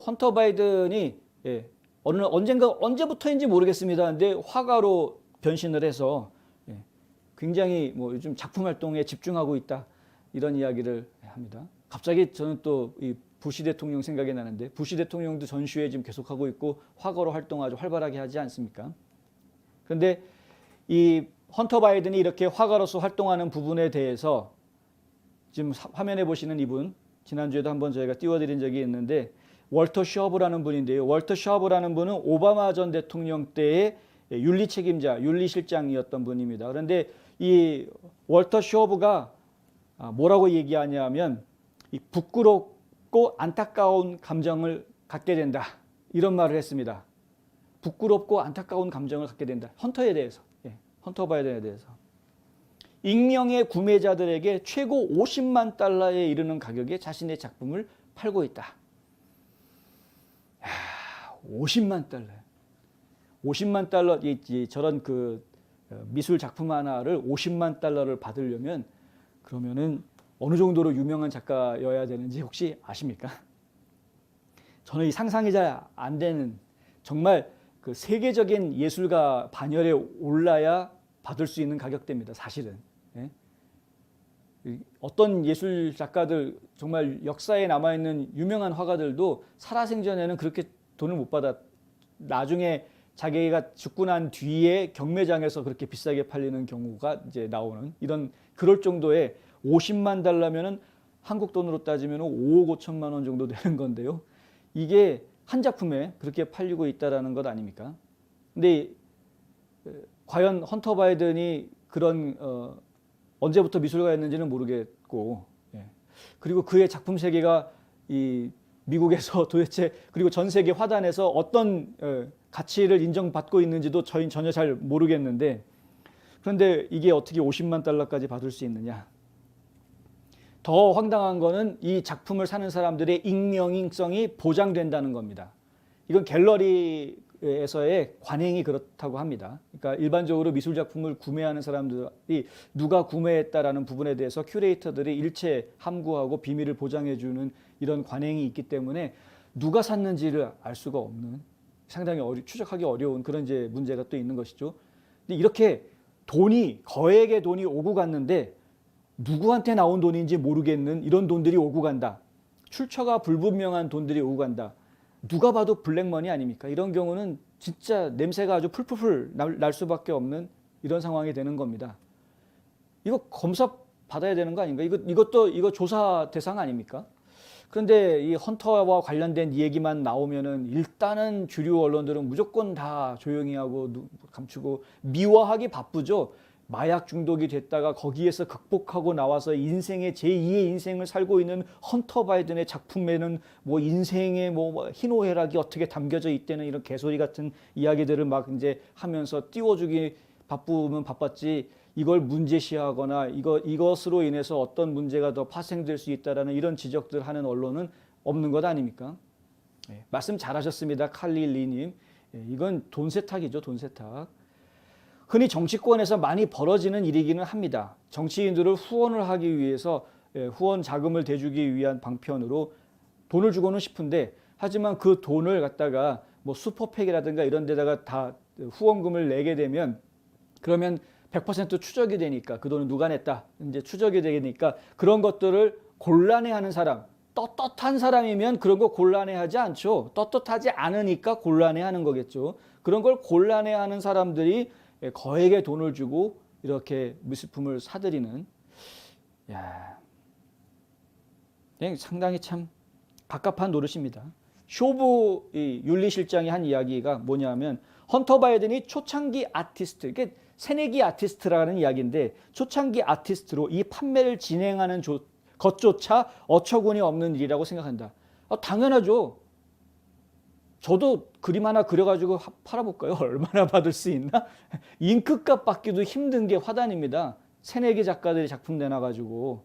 헌터 바이든이 언제부터인지 모르겠습니다. 근데 화가로 변신을 해서 굉장히 뭐 요즘 작품 활동에 집중하고 있다 이런 이야기를 합니다. 갑자기 저는 또 이 부시 대통령 생각이 나는데 부시 대통령도 전시회 지금 계속하고 있고 화가로 활동 아주 활발하게 하지 않습니까? 그런데 이 헌터 바이든이 이렇게 화가로서 활동하는 부분에 대해서 지금 화면에 보시는 이분 지난주에도 한번 저희가 띄워드린 적이 있는데 월터 셔브라는 분인데요. 월터 셔브라는 분은 오바마 전 대통령 때의 윤리 책임자, 윤리실장이었던 분입니다. 그런데 이 월터 셔브가 뭐라고 얘기하냐면 이 부끄럽고 안타까운 감정을 갖게 된다. 이런 말을 했습니다. 부끄럽고 안타까운 감정을 갖게 된다. 헌터에 대해서, 헌터 바이든에 대해서. 익명의 구매자들에게 최고 50만 달러에 이르는 가격에 자신의 작품을 팔고 있다. 50만 달러. 50만 달러, 저런 그 미술 작품 하나를 50만 달러를 받으려면 그러면은 어느 정도로 유명한 작가여야 되는지 혹시 아십니까? 저는 이 상상이 잘 안 되는, 정말 그 세계적인 예술가 반열에 올라야 받을 수 있는 가격대입니다. 사실은. 어떤 예술 작가들, 정말 역사에 남아있는 유명한 화가들도 살아생전에는 그렇게 돈을 못 받아 나중에 자기가 죽고 난 뒤에 경매장에서 그렇게 비싸게 팔리는 경우가 이제 나오는, 이런 그럴 정도의 50만 달러면은 한국 돈으로 따지면 5억 5천만 원 정도 되는 건데요. 이게 한 작품에 그렇게 팔리고 있다라는 것 아닙니까? 근데 과연 헌터 바이든이 그런 언제부터 미술가였는지는 모르겠고, 그리고 그의 작품 세계가 이 미국에서 도대체, 그리고 전 세계 화단에서 어떤 가치를 인정받고 있는지도 저희는 전혀 잘 모르겠는데, 그런데 이게 어떻게 50만 달러까지 받을 수 있느냐? 더 황당한 거는 이 작품을 사는 사람들의 익명성이 보장된다는 겁니다. 이건 갤러리에서의 관행이 그렇다고 합니다. 그러니까 일반적으로 미술 작품을 구매하는 사람들이 누가 구매했다라는 부분에 대해서 큐레이터들이 일체 함구하고 비밀을 보장해주는 이런 관행이 있기 때문에 누가 샀는지를 알 수가 없는, 상당히 추적하기 어려운 그런 이제 문제가 또 있는 것이죠. 근데 이렇게 거액의 돈이 오고 갔는데 누구한테 나온 돈인지 모르겠는 이런 돈들이 오고 간다. 출처가 불분명한 돈들이 오고 간다. 누가 봐도 블랙머니 아닙니까? 이런 경우는 진짜 냄새가 아주 풀풀 날 수밖에 없는 이런 상황이 되는 겁니다. 이거 검사 받아야 되는 거 아닌가? 이거 조사 대상 아닙니까? 그런데 이 헌터와 관련된 얘기만 나오면은 일단은 주류 언론들은 무조건 다 조용히 하고 감추고 미화하기 바쁘죠. 마약 중독이 됐다가 거기에서 극복하고 나와서 인생의 제2의 인생을 살고 있는 헌터 바이든의 작품에는 뭐 인생의 뭐 희노애락이 어떻게 담겨져 있다는 이런 개소리 같은 이야기들을 막 이제 하면서 띄워주기 바쁘면 바빴지, 이걸 문제시하거나 이것으로 인해서 어떤 문제가 더 파생될 수 있다라는 이런 지적들 하는 언론은 없는 것 아닙니까? 말씀 잘하셨습니다, 칼리 리님. 이건 돈 세탁이죠, 돈 세탁. 흔히 정치권에서 많이 벌어지는 일이기는 합니다. 정치인들을 후원을 하기 위해서 후원 자금을 대주기 위한 방편으로 돈을 주고는 싶은데, 하지만 그 돈을 갖다가 뭐 슈퍼팩이라든가 이런 데다가 다 후원금을 내게 되면 그러면 100% 추적이 되니까, 그 돈은 누가 냈다 이제 추적이 되니까 그런 것들을 곤란해하는 사람, 떳떳한 사람이면 그런 거 곤란해하지 않죠. 떳떳하지 않으니까 곤란해하는 거겠죠. 그런 걸 곤란해하는 사람들이 거액의 돈을 주고 이렇게 미술품을 사들이는, 상당히 참 갑갑한 노릇입니다. 쇼브 윤리실장이 한 이야기가 뭐냐면, 헌터 바이든이 초창기 아티스트, 이게 새내기 아티스트라는 이야기인데, 초창기 아티스트로 이 판매를 진행하는 것조차 어처구니 없는 일이라고 생각한다. 당연하죠. 저도 그림 하나 그려가지고 팔아볼까요? 얼마나 받을 수 있나? 잉크값 받기도 힘든 게 화단입니다. 새내기 작가들이 작품 내놔가지고.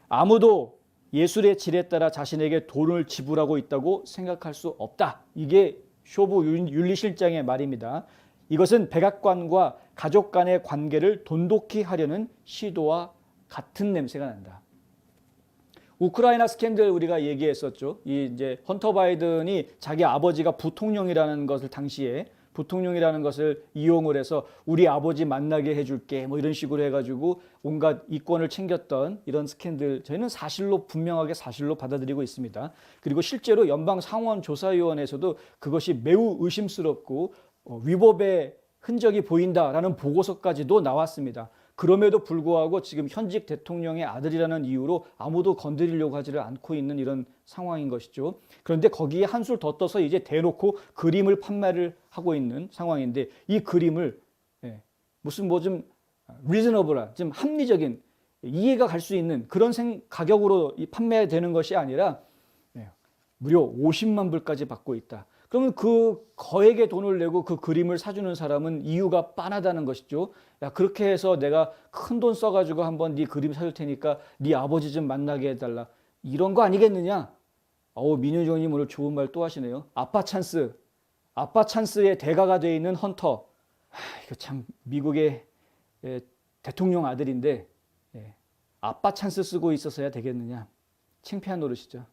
아무도 예술의 질에 따라 자신에게 돈을 지불하고 있다고 생각할 수 없다. 이게 쇼브 윤리실장의 말입니다. 이것은 백악관과 가족 간의 관계를 돈독히 하려는 시도와 같은 냄새가 난다. 우크라이나 스캔들 우리가 얘기했었죠. 이 이제 헌터 바이든이 자기 아버지가 부통령이라는 것을 당시에 부통령이라는 것을 이용을 해서 우리 아버지 만나게 해줄게 뭐 이런 식으로 해가지고 온갖 이권을 챙겼던 이런 스캔들 저희는 사실로 분명하게 사실로 받아들이고 있습니다. 그리고 실제로 연방상원조사위원회에서도 그것이 매우 의심스럽고 위법의 흔적이 보인다라는 보고서까지도 나왔습니다. 그럼에도 불구하고 지금 현직 대통령의 아들이라는 이유로 아무도 건드리려고 하지를 않고 있는 이런 상황인 것이죠. 그런데 거기에 한술 더 떠서 이제 대놓고 그림을 판매를 하고 있는 상황인데 이 그림을 무슨 뭐 좀 리즈너블한, 좀 합리적인 이해가 갈 수 있는 그런 가격으로 판매되는 것이 아니라 무려 50만 불까지 받고 있다. 그러면 그 거액의 돈을 내고 그 그림을 사주는 사람은 이유가 빤하다는 것이죠. 야, 그렇게 해서 내가 큰 돈 써가지고 한번 네 그림 사줄 테니까 네 아버지 좀 만나게 해달라. 이런 거 아니겠느냐? 민효정 님 오늘 좋은 말 또 하시네요. 아빠 찬스의 대가가 돼 있는 헌터. 이거 참 미국의 대통령 아들인데 아빠 찬스 쓰고 있어서야 되겠느냐? 창피한 노릇이죠.